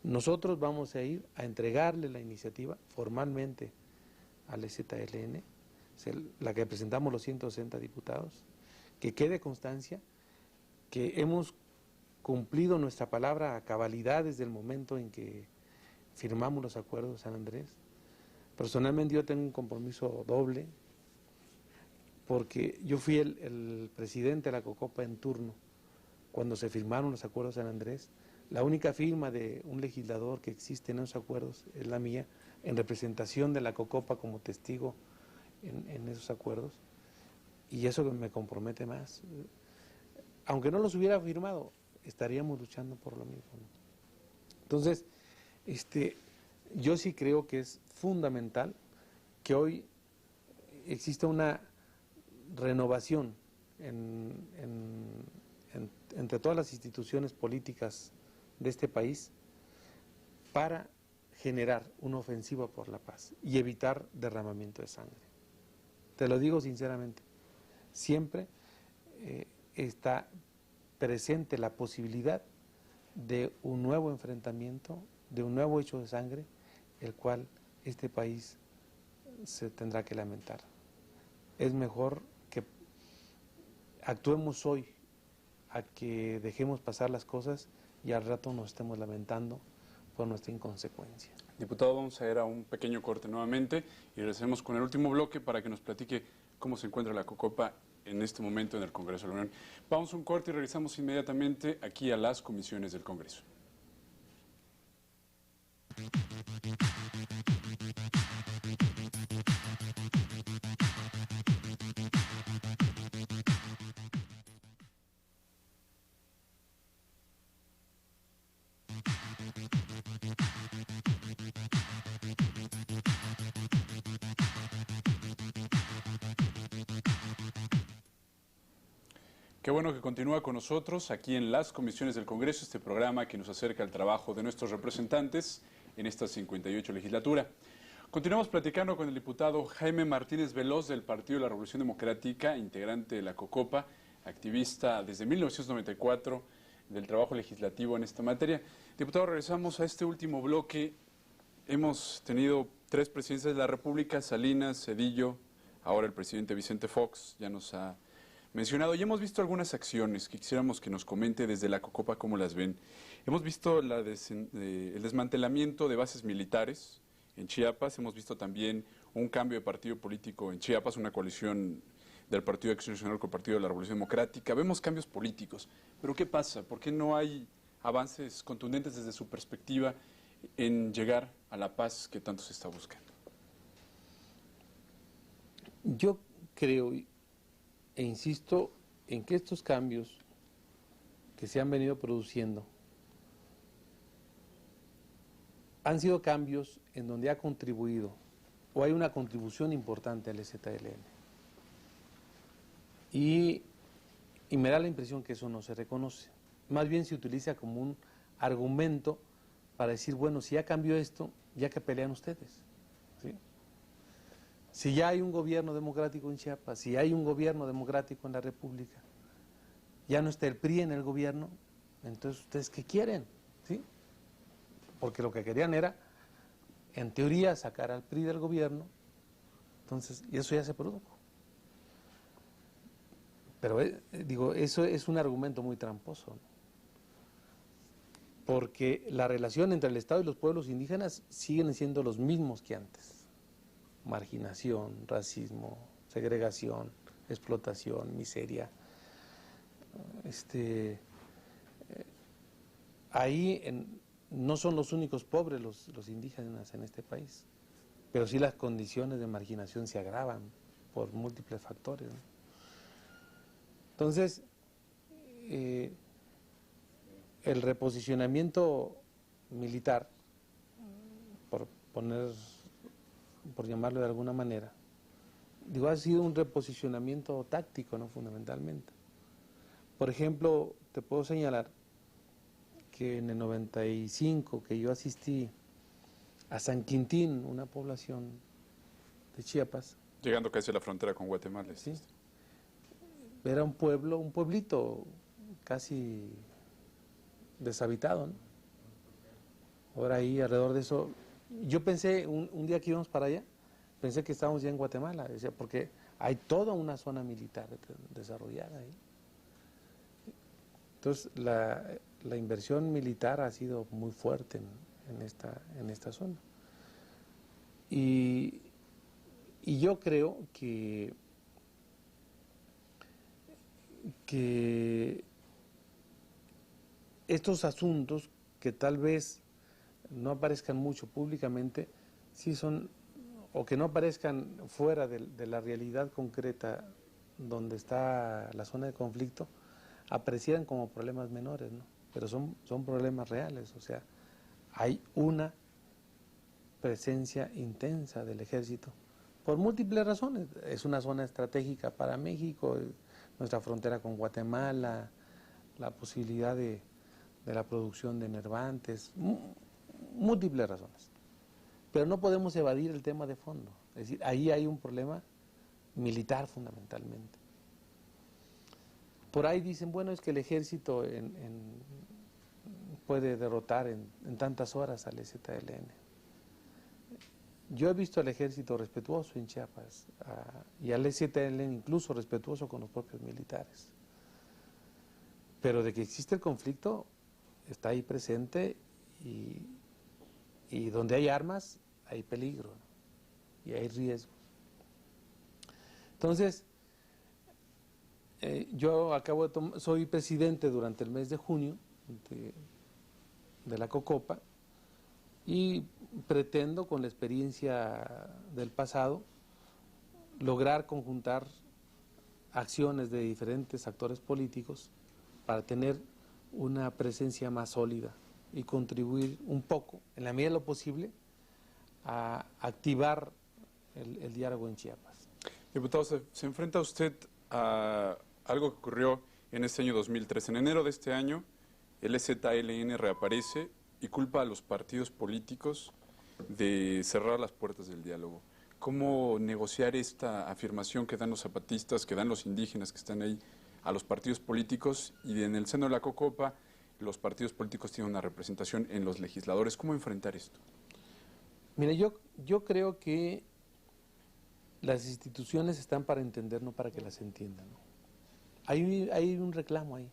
Nosotros vamos a ir a entregarle la iniciativa formalmente al EZLN, la que presentamos los 160 diputados, que quede constancia que hemos cumplido nuestra palabra a cabalidad desde el momento en que firmamos los acuerdos de San Andrés. Personalmente yo tengo un compromiso doble, porque yo fui el presidente de la COCOPA en turno cuando se firmaron los acuerdos de San Andrés. La única firma de un legislador que existe en esos acuerdos es la mía, en representación de la COCOPA como testigo en esos acuerdos, y eso me compromete más. Aunque no los hubiera firmado, estaríamos luchando por lo mismo, ¿no? Entonces, yo sí creo que es fundamental que hoy exista una renovación entre todas las instituciones políticas de este país para generar una ofensiva por la paz y evitar derramamiento de sangre. Te lo digo sinceramente, siempre está presente la posibilidad de un nuevo enfrentamiento, de un nuevo hecho de sangre, el cual este país se tendrá que lamentar. Es mejor que actuemos hoy a que dejemos pasar las cosas y al rato nos estemos lamentando por nuestra inconsecuencia. Diputado, vamos a ir a un pequeño corte nuevamente y regresemos con el último bloque para que nos platique cómo se encuentra la COCOPA en este momento en el Congreso de la Unión. Vamos a un corte y regresamos inmediatamente aquí a las comisiones del Congreso. Qué bueno que continúa con nosotros aquí en las comisiones del Congreso, este programa que nos acerca al trabajo de nuestros representantes en esta 58 legislatura. Continuamos platicando con el diputado Jaime Martínez Veloz del Partido de la Revolución Democrática, integrante de la COCOPA, activista desde 1994 del trabajo legislativo en esta materia. Diputado, regresamos a este último bloque. Hemos tenido 3 presidencias de la República, Salinas, Zedillo, ahora el presidente Vicente Fox ya nos ha mencionado, y hemos visto algunas acciones que quisiéramos que nos comente desde la COCOPA cómo las ven. Hemos visto el desmantelamiento de bases militares en Chiapas, hemos visto también un cambio de partido político en Chiapas, una coalición del Partido de Acción Nacional con el Partido de la Revolución Democrática. Vemos cambios políticos, pero ¿qué pasa? ¿Por qué no hay avances contundentes desde su perspectiva en llegar a la paz que tanto se está buscando? Yo creo e insisto en que estos cambios que se han venido produciendo han sido cambios en donde ha contribuido o hay una contribución importante al EZLN. Y me da la impresión que eso no se reconoce. Más bien se utiliza como un argumento para decir, bueno, si ya cambió esto, ya que pelean ustedes, ¿sí? Si ya hay un gobierno democrático en Chiapas, si hay un gobierno democrático en la República, ya no está el PRI en el gobierno, entonces ¿ustedes qué quieren? ¿Sí? Porque lo que querían era, en teoría, sacar al PRI del gobierno, entonces, y eso ya se produjo. Pero, digo, eso es un argumento muy tramposo, ¿no? Porque la relación entre el Estado y los pueblos indígenas siguen siendo los mismos que antes. Marginación, racismo, segregación, explotación, miseria. No son los únicos pobres los indígenas en este país, pero sí las condiciones de marginación se agravan por múltiples factores, ¿no? Entonces, el reposicionamiento militar, por llamarlo de alguna manera, digo, ha sido un reposicionamiento táctico, ¿no? Fundamentalmente. Por ejemplo, te puedo señalar que en el 95, que yo asistí a San Quintín, una población de Chiapas. Llegando casi a la frontera con Guatemala. Sí. Era un pueblito casi deshabitado, ¿no? Ahora ahí, alrededor de eso, yo pensé, un día que íbamos para allá, pensé que estábamos ya en Guatemala, decía, porque hay toda una zona militar desarrollada ahí. Entonces, la inversión militar ha sido muy fuerte en esta zona. Y yo creo que estos asuntos que tal vez no aparezcan mucho públicamente, sí son, o que no aparezcan fuera de la realidad concreta donde está la zona de conflicto, aparecieran como problemas menores, ¿no? Pero son problemas reales, o sea, hay una presencia intensa del ejército por múltiples razones. Es una zona estratégica para México, nuestra frontera con Guatemala, la posibilidad de la producción de enervantes, múltiples razones. Pero no podemos evadir el tema de fondo, es decir, ahí hay un problema militar fundamentalmente. Por ahí dicen, bueno, es que el ejército puede derrotar en tantas horas al EZLN. Yo he visto al ejército respetuoso en Chiapas y al EZLN incluso respetuoso con los propios militares. Pero de que existe el conflicto, está ahí presente y donde hay armas, hay peligro, ¿no? Y hay riesgos. Entonces, yo soy presidente durante el mes de junio de la COCOPA y pretendo, con la experiencia del pasado, lograr conjuntar acciones de diferentes actores políticos para tener una presencia más sólida y contribuir un poco, en la medida de lo posible, a activar el diálogo en Chiapas. Diputado, se enfrenta usted a algo que ocurrió en este año 2003. En enero de este año, el EZLN reaparece y culpa a los partidos políticos de cerrar las puertas del diálogo. ¿Cómo negociar esta afirmación que dan los zapatistas, que dan los indígenas que están ahí, a los partidos políticos, y en el seno de la COCOPA los partidos políticos tienen una representación en los legisladores? ¿Cómo enfrentar esto? Mira, yo creo que las instituciones están para entender, no para que las entiendan, ¿no? Hay un reclamo ahí.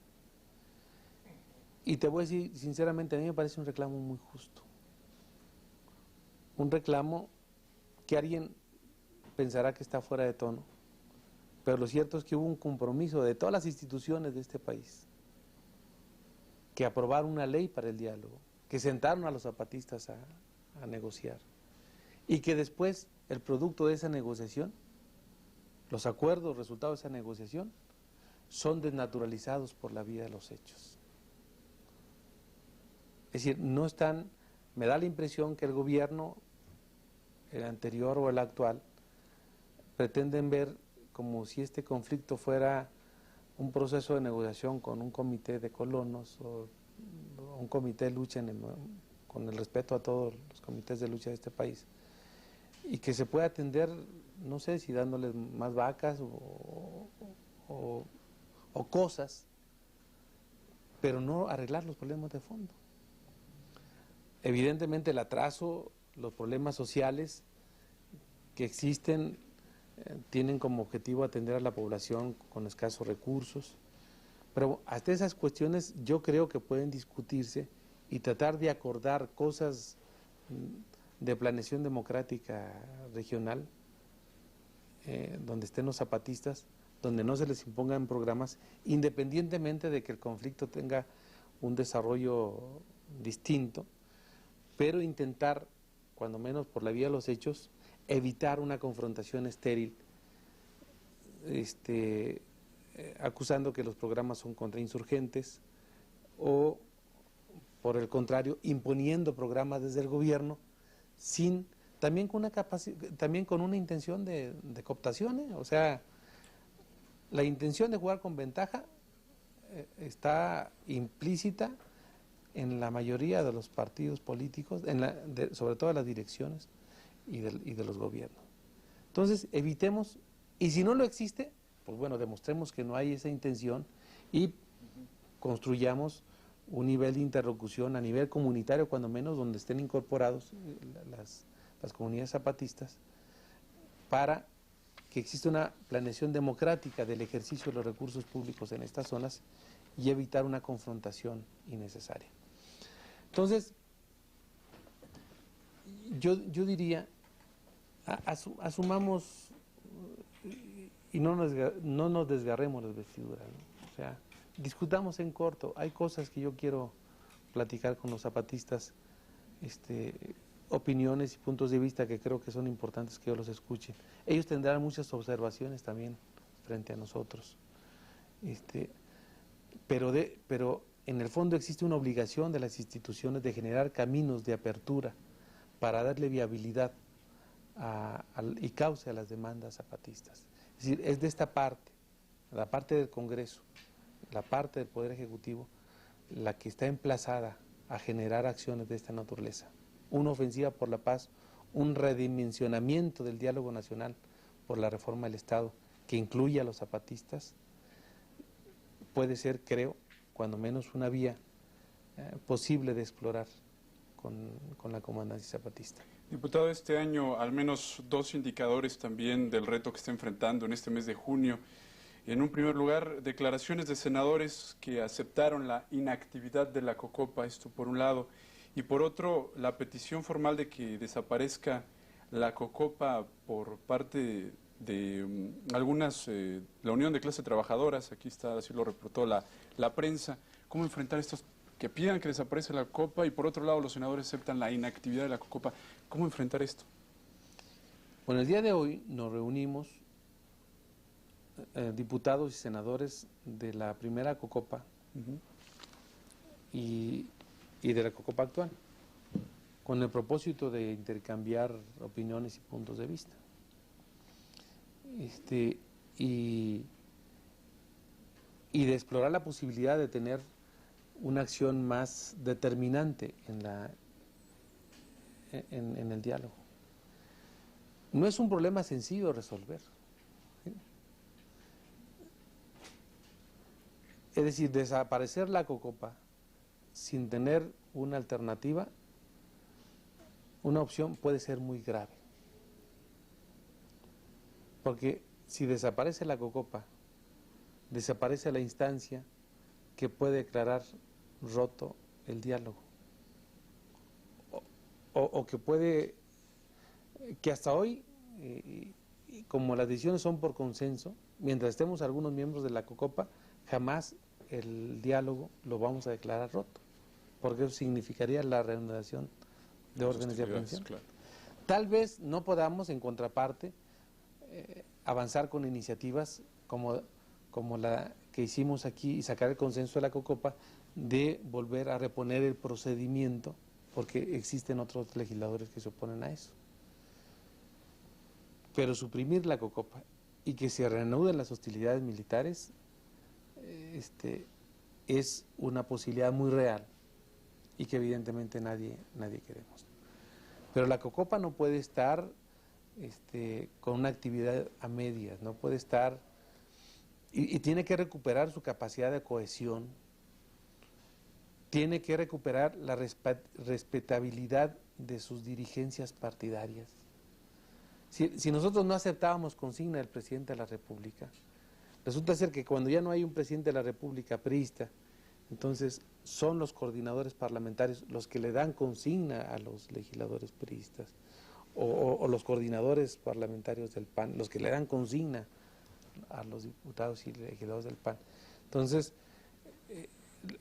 Y te voy a decir, sinceramente, a mí me parece un reclamo muy justo. Un reclamo que alguien pensará que está fuera de tono, pero lo cierto es que hubo un compromiso de todas las instituciones de este país que aprobaron una ley para el diálogo, que sentaron a los zapatistas a negociar, y que después el producto de esa negociación, los acuerdos, resultados de esa negociación, son desnaturalizados por la vía de los hechos. Es decir, no están, me da la impresión que el gobierno, el anterior o el actual, pretenden ver como si este conflicto fuera un proceso de negociación con un comité de colonos o un comité de lucha con el respeto a todos los comités de lucha de este país, y que se puede atender, no sé si dándoles más vacas o cosas, pero no arreglar los problemas de fondo. Evidentemente el atraso, los problemas sociales que existen tienen como objetivo atender a la población con escasos recursos, pero hasta esas cuestiones yo creo que pueden discutirse y tratar de acordar cosas de planeación democrática regional, donde estén los zapatistas, donde no se les impongan programas, independientemente de que el conflicto tenga un desarrollo distinto, pero intentar, cuando menos por la vía de los hechos, evitar una confrontación estéril, acusando que los programas son contrainsurgentes, o por el contrario, imponiendo programas desde el gobierno, también con una intención de cooptación, o sea, la intención de jugar con ventaja está implícita en la mayoría de los partidos políticos, sobre todo de las direcciones y de los gobiernos. Entonces, evitemos, y si no lo existe, pues bueno, demostremos que no hay esa intención y construyamos un nivel de interlocución a nivel comunitario, cuando menos, donde estén incorporados las comunidades zapatistas, para que exista una planeación democrática del ejercicio de los recursos públicos en estas zonas y evitar una confrontación innecesaria. Entonces, yo diría, asumamos y no nos desgarremos las vestiduras, ¿no? O sea, discutamos en corto. Hay cosas que yo quiero platicar con los zapatistas, opiniones y puntos de vista que creo que son importantes que yo los escuche. Ellos tendrán muchas observaciones también frente a nosotros. Pero en el fondo existe una obligación de las instituciones de generar caminos de apertura para darle viabilidad y cauce a las demandas zapatistas. Es decir, es de esta parte, la parte del Congreso, la parte del Poder Ejecutivo, la que está emplazada a generar acciones de esta naturaleza. Una ofensiva por la paz, un redimensionamiento del diálogo nacional por la reforma del Estado que incluya a los zapatistas, puede ser, creo, cuando menos una vía posible de explorar con la comandancia zapatista. Diputado, este año al menos dos indicadores también del reto que está enfrentando en este mes de junio. En un primer lugar, declaraciones de senadores que aceptaron la inactividad de la COCOPA, esto por un lado, y por otro, la petición formal de que desaparezca la COCOPA por parte de algunas, la Unión de Clases Trabajadoras, aquí está, así lo reportó la prensa. ¿Cómo enfrentar estos que pidan que desaparezca la COCOPA y por otro lado los senadores aceptan la inactividad de la COCOPA? ¿Cómo enfrentar esto? Bueno, el día de hoy nos reunimos diputados y senadores de la primera COCOPA y de la COCOPA actual, con el propósito de intercambiar opiniones y puntos de vista. Y de explorar la posibilidad de tener una acción más determinante en el diálogo. No es un problema sencillo de resolver. ¿Sí? Es decir, desaparecer la COCOPA sin tener una alternativa, una opción puede ser muy grave. Porque si desaparece la COCOPA, desaparece la instancia que puede declarar roto el diálogo. O que hasta hoy, como las decisiones son por consenso, mientras estemos algunos miembros de la COCOPA, jamás el diálogo lo vamos a declarar roto, porque eso significaría la reanudación de órdenes de aprehensión. Claro. Tal vez no podamos, en contraparte, avanzar con iniciativas como la que hicimos aquí y sacar el consenso de la COCOPA de volver a reponer el procedimiento, porque existen otros legisladores que se oponen a eso. Pero suprimir la COCOPA y que se reanuden las hostilidades militares es una posibilidad muy real y que evidentemente nadie queremos. Pero la COCOPA no puede estar con una actividad a medias, no puede estar y tiene que recuperar su capacidad de cohesión, tiene que recuperar la respetabilidad de sus dirigencias partidarias. Si nosotros no aceptábamos consigna del presidente de la República, resulta ser que cuando ya no hay un presidente de la República priista, entonces son los coordinadores parlamentarios los que le dan consigna a los legisladores priistas, o los coordinadores parlamentarios del PAN, los que le dan consigna a los diputados y legisladores del PAN. Entonces,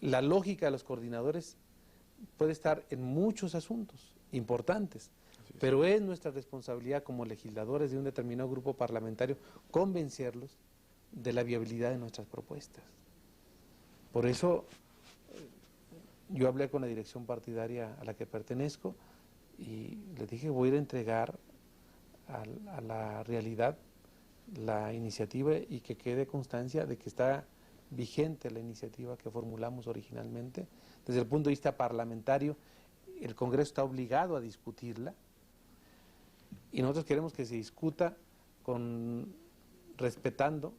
la lógica de los coordinadores puede estar en muchos asuntos importantes, pero es nuestra responsabilidad como legisladores de un determinado grupo parlamentario convencerlos de la viabilidad de nuestras propuestas. Por eso yo hablé con la dirección partidaria a la que pertenezco y les dije, voy a ir a entregar a la realidad la iniciativa y que quede constancia de que está vigente la iniciativa que formulamos originalmente. Desde el punto de vista parlamentario, el Congreso está obligado a discutirla y nosotros queremos que se discuta respetando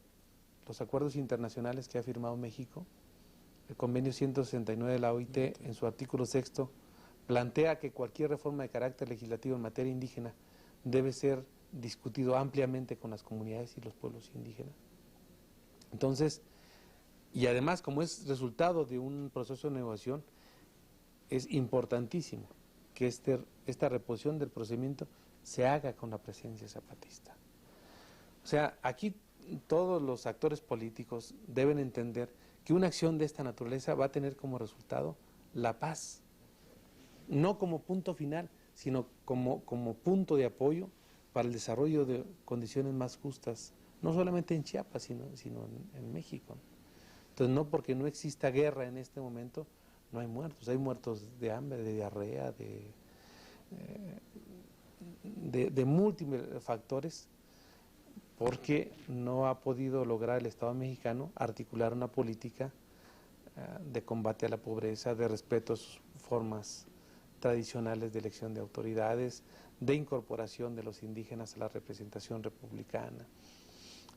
los acuerdos internacionales que ha firmado México. El convenio 169 de la OIT, en su artículo 6º, plantea que cualquier reforma de carácter legislativo en materia indígena debe ser discutido ampliamente con las comunidades y los pueblos indígenas. Entonces, y además, como es resultado de un proceso de negociación, es importantísimo que esta reposición del procedimiento se haga con la presencia zapatista. O sea, aquí todos los actores políticos deben entender que una acción de esta naturaleza va a tener como resultado la paz, no como punto final, sino como punto de apoyo para el desarrollo de condiciones más justas, no solamente en Chiapas, sino en México. Entonces, no porque no exista guerra en este momento, no hay muertos de hambre, de diarrea, de múltiples factores, porque no ha podido lograr el Estado mexicano articular una política de combate a la pobreza, de respeto a sus formas tradicionales de elección de autoridades, de incorporación de los indígenas a la representación republicana.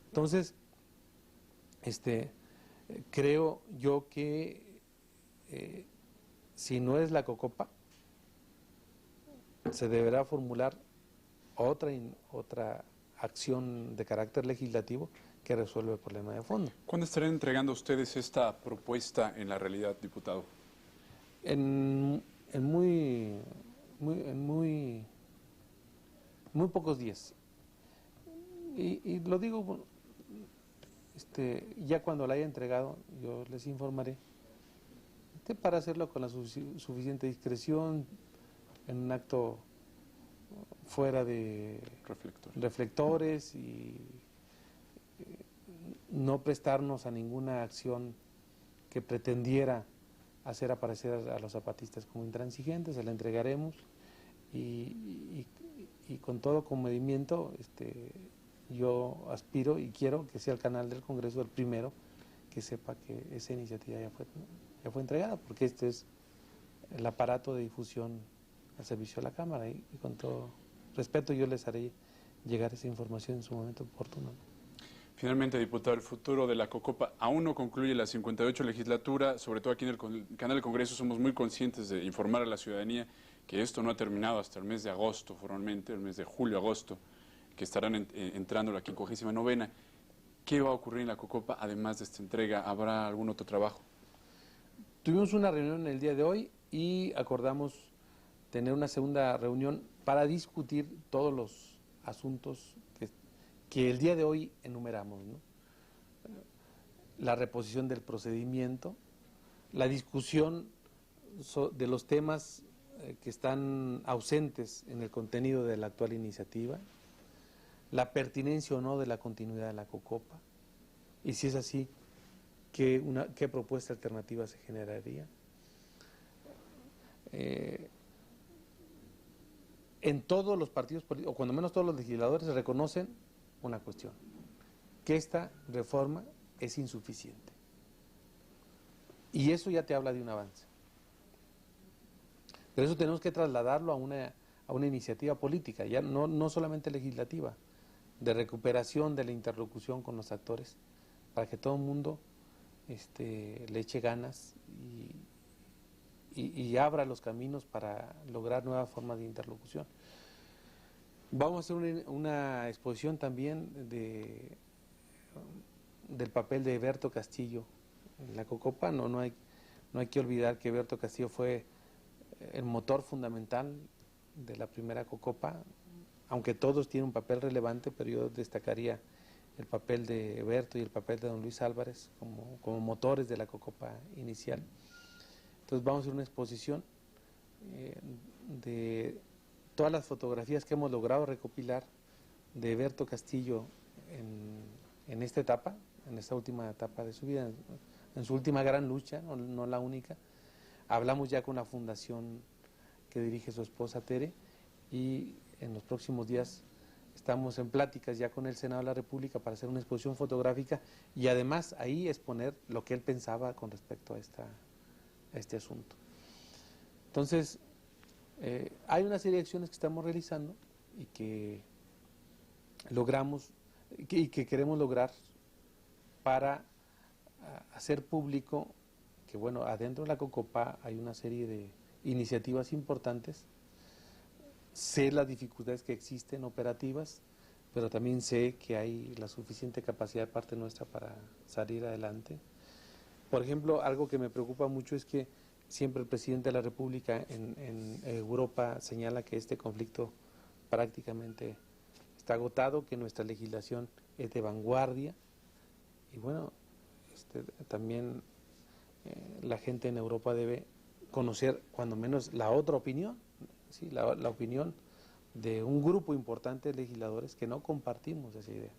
Entonces, creo yo que si no es la COCOPA, se deberá formular otra acción de carácter legislativo que resuelva el problema de fondo. ¿Cuándo estarán entregando ustedes esta propuesta en la realidad, diputado? En muy pocos días. Y lo digo, ya cuando la haya entregado, yo les informaré, para hacerlo con la suficiente discreción, en un acto fuera de reflectores y no prestarnos a ninguna acción que pretendiera hacer aparecer a los zapatistas como intransigentes. Se la entregaremos y con todo comedimiento yo aspiro y quiero que sea el canal del Congreso el primero que sepa que esa iniciativa ya fue ya fue entregada, porque este es el aparato de difusión al servicio de la Cámara y con todo respeto yo les haré llegar esa información en su momento oportuno. Finalmente, diputado, el futuro de la COCOPA aún no concluye la 58 legislatura, sobre todo aquí en el canal del Congreso somos muy conscientes de informar a la ciudadanía que esto no ha terminado hasta el mes de agosto, formalmente, el mes de julio-agosto, que estarán entrando la 59ª. ¿Qué va a ocurrir en la COCOPA además de esta entrega? ¿Habrá algún otro trabajo? Tuvimos una reunión el día de hoy y acordamos tener una segunda reunión para discutir todos los asuntos que el día de hoy enumeramos, ¿no? La reposición del procedimiento, la discusión de los temas que están ausentes en el contenido de la actual iniciativa, la pertinencia o no de la continuidad de la COCOPA, y si es así, ¿qué propuesta alternativa se generaría? En todos los partidos políticos, o cuando menos todos los legisladores, reconocen una cuestión, que esta reforma es insuficiente. Y eso ya te habla de un avance. Pero eso tenemos que trasladarlo a una iniciativa política, ya no solamente legislativa, de recuperación de la interlocución con los actores, para que todo el mundo le eche ganas y abra los caminos para lograr nuevas formas de interlocución. Vamos a hacer una exposición también del papel de Eberto Castillo en la COCOPA. No hay que olvidar que Eberto Castillo fue el motor fundamental de la primera COCOPA, aunque todos tienen un papel relevante, pero yo destacaría el papel de Eberto y el papel de don Luis Álvarez como motores de la COCOPA inicial. Entonces vamos a hacer una exposición de todas las fotografías que hemos logrado recopilar de Eberto Castillo en esta etapa, en esta última etapa de su vida, en su última gran lucha, no la única. Hablamos ya con la fundación que dirige su esposa Tere y en los próximos días estamos en pláticas ya con el Senado de la República para hacer una exposición fotográfica y además ahí exponer lo que él pensaba con respecto a este asunto. Entonces, hay una serie de acciones que estamos realizando y que logramos y que queremos lograr para hacer público que, bueno, adentro de la COCOPA hay una serie de iniciativas importantes. Sé las dificultades que existen operativas, pero también sé que hay la suficiente capacidad de parte nuestra para salir adelante. Por ejemplo, algo que me preocupa mucho es que siempre el presidente de la República en Europa señala que este conflicto prácticamente está agotado, que nuestra legislación es de vanguardia y bueno, también la gente en Europa debe conocer cuando menos la otra opinión, ¿sí? la opinión de un grupo importante de legisladores que no compartimos esa idea.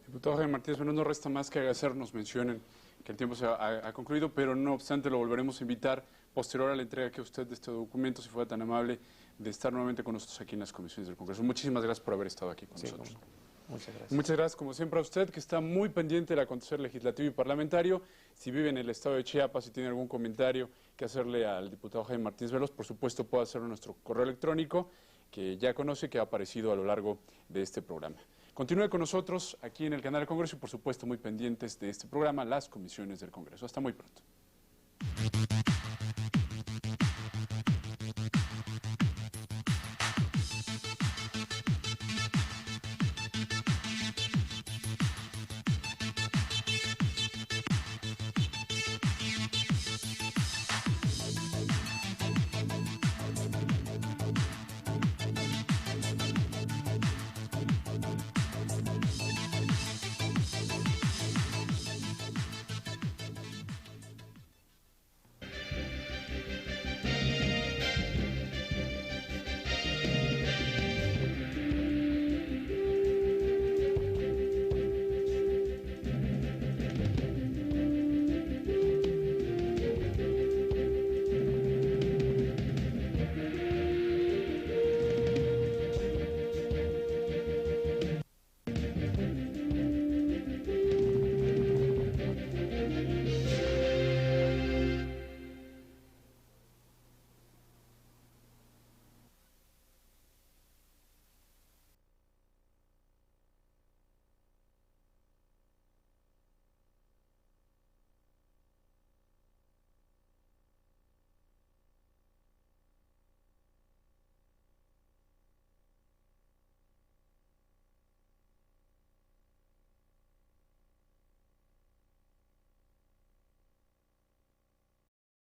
Diputado Jaime Martínez, bueno, no resta más que agradecernos, mencionen que el tiempo se ha concluido, pero no obstante lo volveremos a invitar posterior a la entrega que usted de este documento, si fuera tan amable de estar nuevamente con nosotros aquí en las comisiones del Congreso. Muchísimas gracias por haber estado aquí con nosotros. Muchas gracias. Muchas gracias, como siempre, a usted, que está muy pendiente del acontecer legislativo y parlamentario. Si vive en el estado de Chiapas y tiene algún comentario que hacerle al diputado Jaime Martínez Veloz, por supuesto puede hacerlo en nuestro correo electrónico, que ya conoce, que ha aparecido a lo largo de este programa. Continúe con nosotros aquí en el canal del Congreso y, por supuesto, muy pendientes de este programa, las comisiones del Congreso. Hasta muy pronto.